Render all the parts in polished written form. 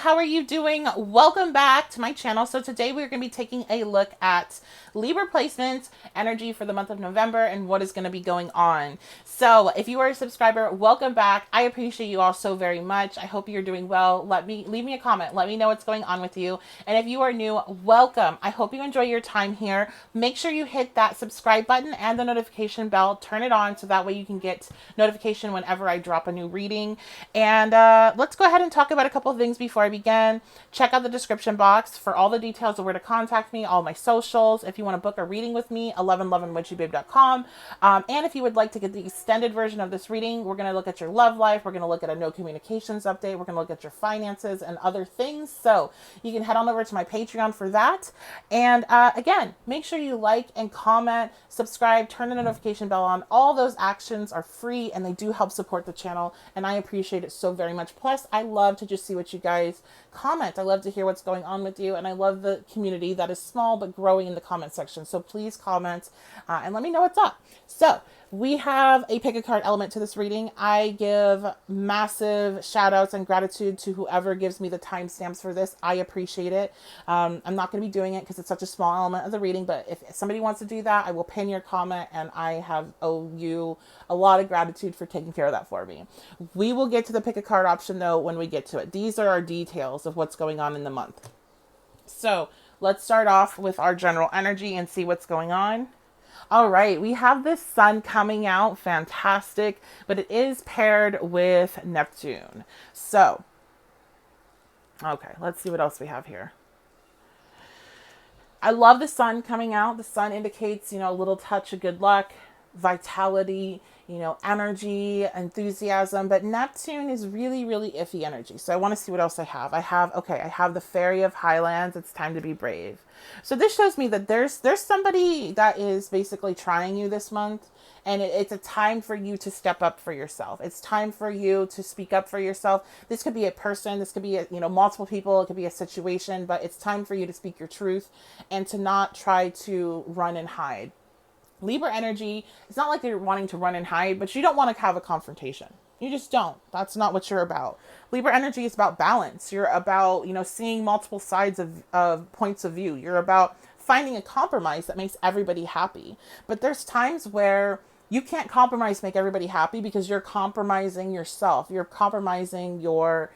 how are you doing? Welcome back to my channel. So today we're going to be taking a look at Libra placement energy for the month of November and what is going to be going on. So if you are a subscriber, welcome back. I appreciate you all so very much. I hope you're doing well. Leave me a comment. Let me know what's going on with you. And if you are new, welcome. I hope you enjoy your time here. Make sure you hit that subscribe button and the notification bell. Turn it on so that way you can get notification whenever I drop a new reading. And let's go ahead and talk about a couple of things before I begin. Check out the description box for all the details of where to contact me, all my socials. If you want to book a reading with me, 1111witchybabe.com. And if you would like to get the extended version of this reading, we're going to look at your love life. We're going to look at a no communications update. We're going to look at your finances and other things. So you can head on over to my Patreon for that. And again, make sure you like and comment, subscribe, turn the notification bell on. All those actions are free and they do help support the channel. And I appreciate it so very much. Plus, I love to just see what you guys comment. I love to hear what's going on with you. And I love the community that is small but growing in the comment section. So please comment and let me know what's up. So we have a pick a card element to this reading. I give massive shout outs and gratitude to whoever gives me the timestamps for this. I appreciate it. I'm not going to be doing it because it's such a small element of the reading, but if somebody wants to do that, I will pin your comment and I owe you a lot of gratitude for taking care of that for me. We will get to the pick a card option though when we get to it. These are our details of what's going on in the month. So let's start off with our general energy and see what's going on. All right, we have this sun coming out, fantastic, but it is paired with Neptune. So, okay, let's see what else we have here. I love the sun coming out. The sun indicates, a little touch of good luck, vitality, energy, enthusiasm, but Neptune is really, really iffy energy. So I want to see what else I have. I have the Fairy of Highlands. It's time to be brave. So this shows me that there's somebody that is basically trying you this month, and it's a time for you to step up for yourself. It's time for you to speak up for yourself. This could be a person, this could be multiple people, it could be a situation, but it's time for you to speak your truth and to not try to run and hide. Libra energy, it's not like you're wanting to run and hide, but you don't want to have a confrontation. You just don't. That's not what you're about. Libra energy is about balance. You're about, seeing multiple sides of points of view. You're about finding a compromise that makes everybody happy. But there's times where you can't compromise, make everybody happy because you're compromising yourself. You're compromising your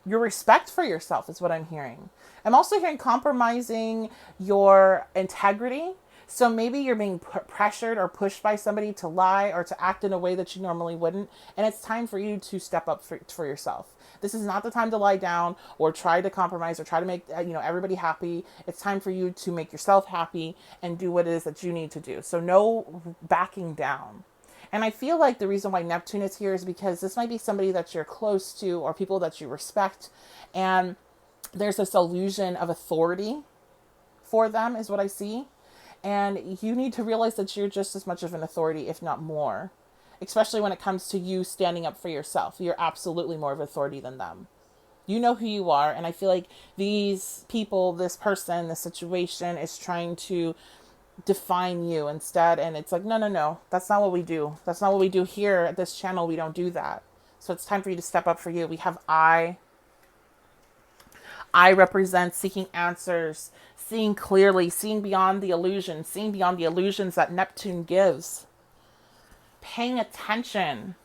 respect for yourself is what I'm hearing. I'm also hearing compromising your integrity. So maybe you're being pressured or pushed by somebody to lie or to act in a way that you normally wouldn't. And it's time for you to step up for yourself. This is not the time to lie down or try to compromise or try to make everybody happy. It's time for you to make yourself happy and do what it is that you need to do. So no backing down. And I feel like the reason why Neptune is here is because this might be somebody that you're close to or people that you respect. And there's this illusion of authority for them is what I see. And you need to realize that you're just as much of an authority, if not more, especially when it comes to you standing up for yourself. You're absolutely more of authority than them. You know who you are. And I feel like these people, this person, this situation is trying to define you instead. And it's like, no, that's not what we do. That's not what we do here at this channel. We don't do that. So it's time for you to step up for you. We have I represent seeking answers, seeing clearly, seeing beyond the illusion, seeing beyond the illusions that Neptune gives. Paying attention.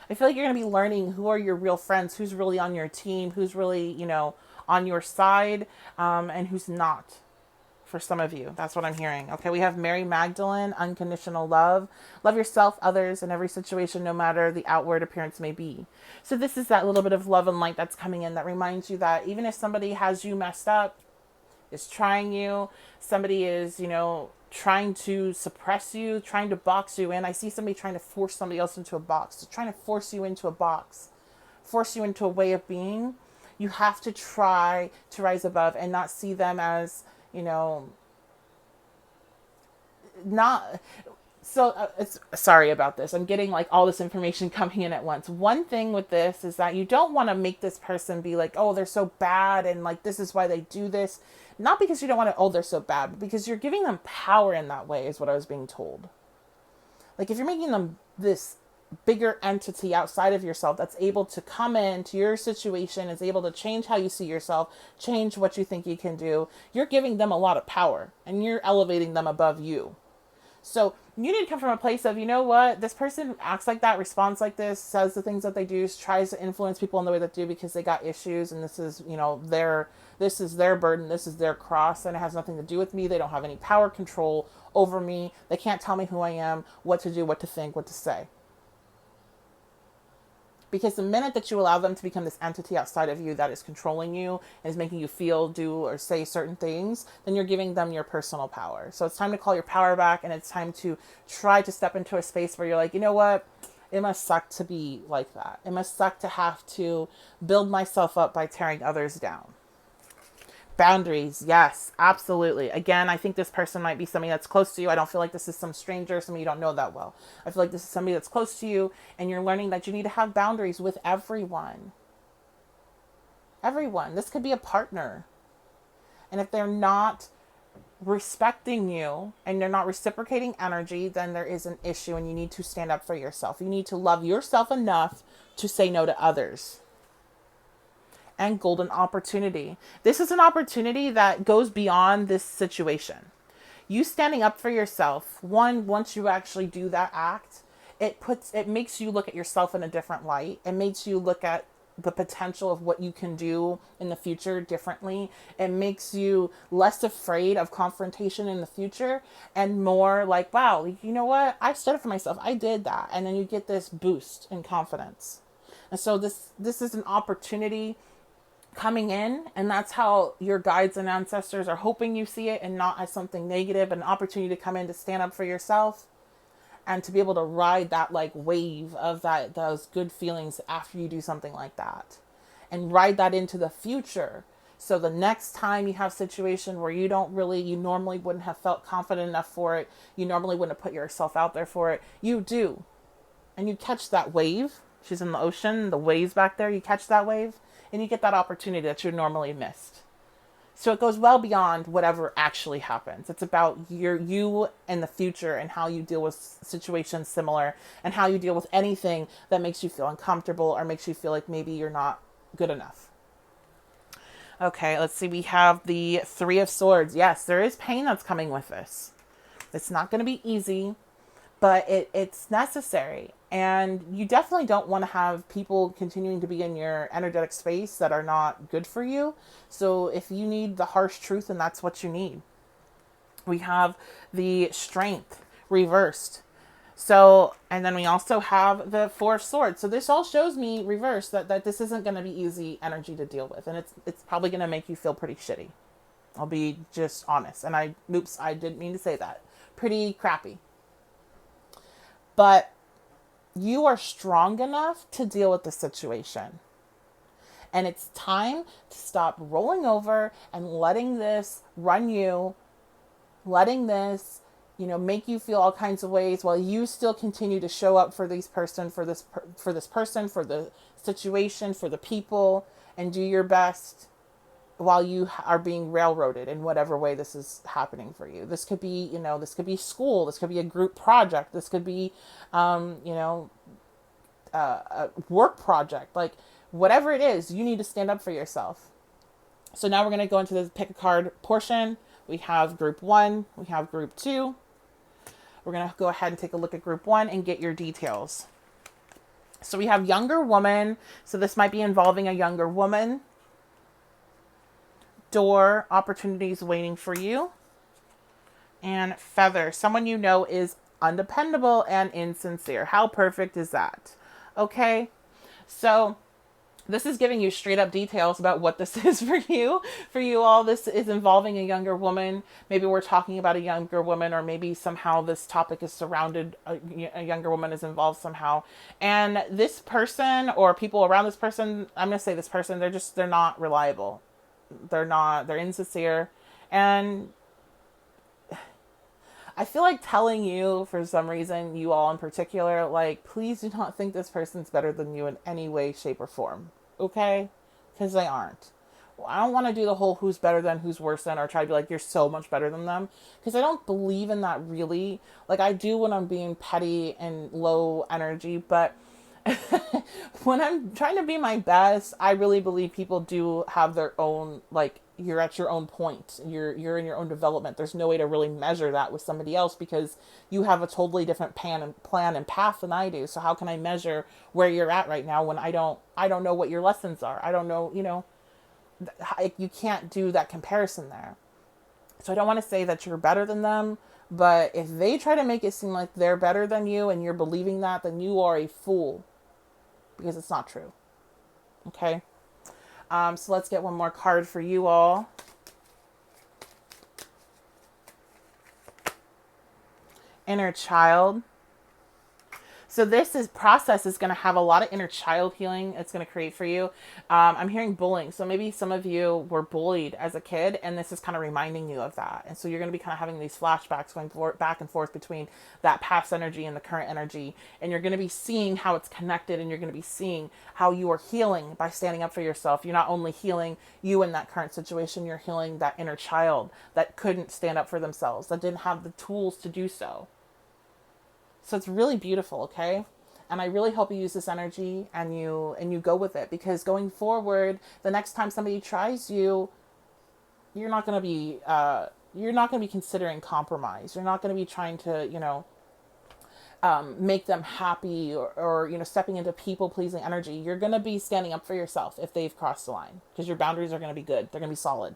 I feel like you're going to be learning who are your real friends, who's really on your team, who's really, on your side, and who's not. For some of you, that's what I'm hearing. Okay, we have Mary Magdalene, unconditional love. Love yourself, others, in every situation, no matter the outward appearance may be. So this is that little bit of love and light that's coming in that reminds you that even if somebody has you messed up, is trying you, somebody is, trying to suppress you, trying to box you in. I see somebody trying to force somebody else into a box, trying to force you into a box, force you into a way of being. You have to try to rise above and not see them as, not so it's sorry about this. I'm getting like all this information coming in at once. One thing with this is that you don't want to make this person be like, oh, they're so bad and like this is why they do this. Not because you don't want to, oh, they're so bad, but because you're giving them power in that way is what I was being told. Like if you're making them this bigger entity outside of yourself that's able to come into your situation, is able to change how you see yourself, change what you think you can do, you're giving them a lot of power and you're elevating them above you. So you need to come from a place of, you know what, this person acts like that, responds like this, says the things that they do, tries to influence people in the way that they do because they got issues, and this is, this is their burden, this is their cross, and it has nothing to do with me. They don't have any power control over me. They can't tell me who I am, what to do, what to think, what to say. Because the minute that you allow them to become this entity outside of you that is controlling you and is making you feel, do, or say certain things, then you're giving them your personal power. So it's time to call your power back, and it's time to try to step into a space where you're like, you know what? It must suck to be like that. It must suck to have to build myself up by tearing others down. Boundaries, yes, absolutely. Again, I think this person might be somebody that's close to you. I don't feel like this is some stranger, somebody you don't know that well. I feel like this is somebody that's close to you, and you're learning that you need to have boundaries with everyone. Everyone. This could be a partner. And if they're not respecting you and they're not reciprocating energy, then there is an issue, and you need to stand up for yourself. You need to love yourself enough to say no to others. And golden opportunity. This is an opportunity that goes beyond this situation. You standing up for yourself, once you actually do that act, it makes you look at yourself in a different light. It makes you look at the potential of what you can do in the future differently. It makes you less afraid of confrontation in the future and more like, wow, you know what? I stood up for myself. I did that. And then you get this boost in confidence. And so this is an opportunity coming in, and that's how your guides and ancestors are hoping you see it, and not as something negative, an opportunity to come in to stand up for yourself and to be able to ride that like wave of those good feelings after you do something like that, and ride that into the future. So the next time you have a situation where you normally wouldn't have felt confident enough for it, you normally wouldn't have put yourself out there for it, you do, and you catch that wave. She's in the ocean, the waves back there, you catch that wave, and you get that opportunity that you normally missed. So it goes well beyond whatever actually happens. It's about you in the future, and how you deal with situations similar, and how you deal with anything that makes you feel uncomfortable or makes you feel like maybe you're not good enough. Okay, let's see. We have the Three of Swords. Yes, there is pain that's coming with this. It's not going to be easy, but it's necessary. And you definitely don't want to have people continuing to be in your energetic space that are not good for you. So if you need the harsh truth, then that's what you need. We have the Strength reversed. So, and then we also have the Four of Swords. So this all shows me reversed that this isn't going to be easy energy to deal with. And it's probably going to make you feel pretty shitty. I'll be just honest. And I didn't mean to say that. Pretty crappy. But you are strong enough to deal with the situation. And it's time to stop rolling over and letting this run you, letting this, make you feel all kinds of ways while you still continue to show up for this person, for the situation, for the people, and do your best while you are being railroaded in whatever way this is happening for you. This could be, this could be school. This could be a group project. This could be, a work project. Like, whatever it is, you need to stand up for yourself. So now we're going to go into the pick a card portion. We have group 1. We have group 2. We're going to go ahead and take a look at group 1 and get your details. So we have younger woman. So this might be involving a younger woman. Door, opportunities waiting for you. And feather, someone you know is undependable and insincere. How perfect is that? Okay, so this is giving you straight up details about what this is for you. For you all, this is involving a younger woman. Maybe we're talking about a younger woman, or maybe somehow this topic is surrounded, a younger woman is involved somehow. And this person or people around this person, I'm going to say this person, they're not reliable. They're insincere. And I feel like telling you, for some reason, you all in particular, like, please do not think this person's better than you in any way, shape, or form. Okay? Because they aren't. I don't want to do the whole who's better than, who's worse than, or try to be like, you're so much better than them. Because I don't believe in that really. Like, I do when I'm being petty and low energy, but when I'm trying to be my best, I really believe people do have their own, like, you're at your own point. You're in your own development. There's no way to really measure that with somebody else because you have a totally different plan and path than I do. So how can I measure where you're at right now when I don't know what your lessons are. I don't know, you can't do that comparison there. So I don't want to say that you're better than them, but if they try to make it seem like they're better than you and you're believing that, then you are a fool because it's not true. Okay. So let's get one more card for you all. Inner child. So process is going to have a lot of inner child healing it's going to create for you. I'm hearing bullying. So maybe some of you were bullied as a kid, and this is kind of reminding you of that. And so you're going to be kind of having these flashbacks going back and forth between that past energy and the current energy. And you're going to be seeing how it's connected, and you're going to be seeing how you are healing by standing up for yourself. You're not only healing you in that current situation, you're healing that inner child that couldn't stand up for themselves, that didn't have the tools to do so. So it's really beautiful, okay? And I really hope you use this energy and you go with it, because going forward, the next time somebody tries you, you're not going to be considering compromise. You're not going to be trying to, make them happy or stepping into people pleasing energy. You're going to be standing up for yourself if they've crossed the line, because your boundaries are going to be good. They're going to be solid.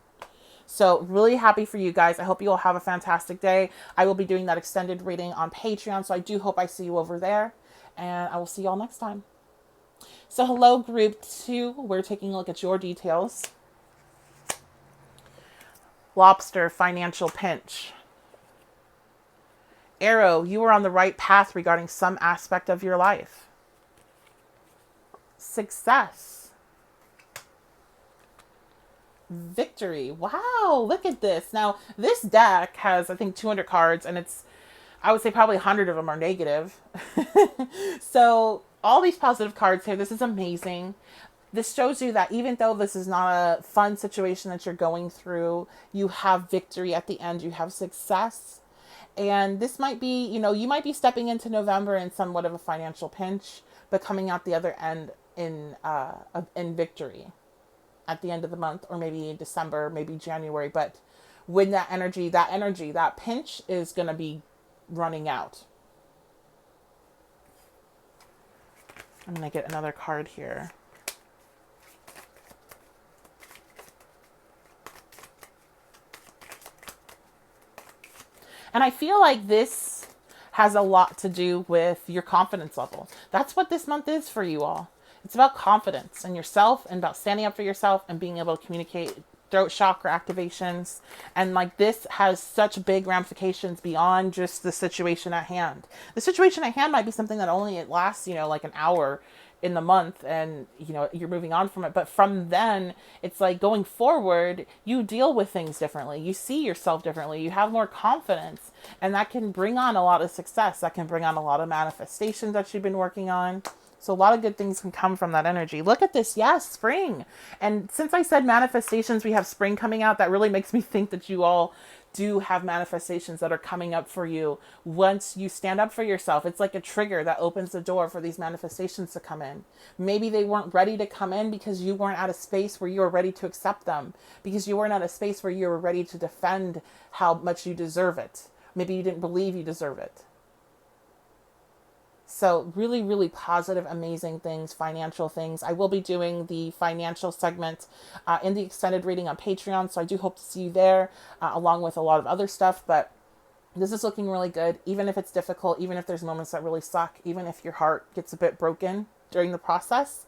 So really happy for you guys. I hope you all have a fantastic day. I will be doing that extended reading on Patreon. So I do hope I see you over there, and I will see you all next time. So hello, group 2. We're taking a look at your details. Lobster, financial pinch. Arrow, you are on the right path regarding some aspect of your life. Success. Victory. Wow, look at this. Now, this deck has, I think, 200 cards, and I would say probably 100 of them are negative. So, all these positive cards here, this is amazing. This shows you that even though this is not a fun situation that you're going through, you have victory at the end. You have success. And this might be, you might be stepping into November in somewhat of a financial pinch, but coming out the other end in victory at the end of the month, or maybe December, maybe January. But when that pinch is going to be running out. I'm going to get another card here. And I feel like this has a lot to do with your confidence level. That's what this month is for you all. It's about confidence in yourself and about standing up for yourself and being able to communicate, throat chakra activations. And like, this has such big ramifications beyond just the situation at hand. The situation at hand might be something that only it lasts, like an hour in the month, and you're moving on from it. But from then, it's like going forward, you deal with things differently. You see yourself differently. You have more confidence, and that can bring on a lot of success. That can bring on a lot of manifestations that you've been working on. So a lot of good things can come from that energy. Look at this. Yes, spring. And since I said manifestations, we have spring coming out. That really makes me think that you all do have manifestations that are coming up for you once you stand up for yourself. It's like a trigger that opens the door for these manifestations to come in. Maybe they weren't ready to come in because you weren't at a space where you were ready to accept them, because you weren't at a space where you were ready to defend how much you deserve it. Maybe you didn't believe you deserve it. So really, really positive, amazing things, financial things. I will be doing the financial segment in the extended reading on Patreon. So I do hope to see you there along with a lot of other stuff. But this is looking really good, even if it's difficult, even if there's moments that really suck, even if your heart gets a bit broken during the process.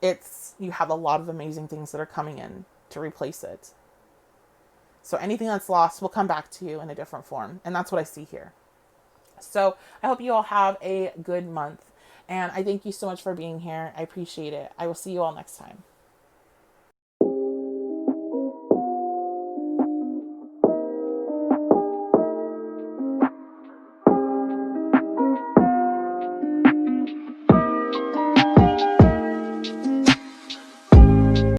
You have a lot of amazing things that are coming in to replace it. So anything that's lost will come back to you in a different form. And that's what I see here. So I hope you all have a good month, and I thank you so much for being here. I appreciate it. I will see you all next time.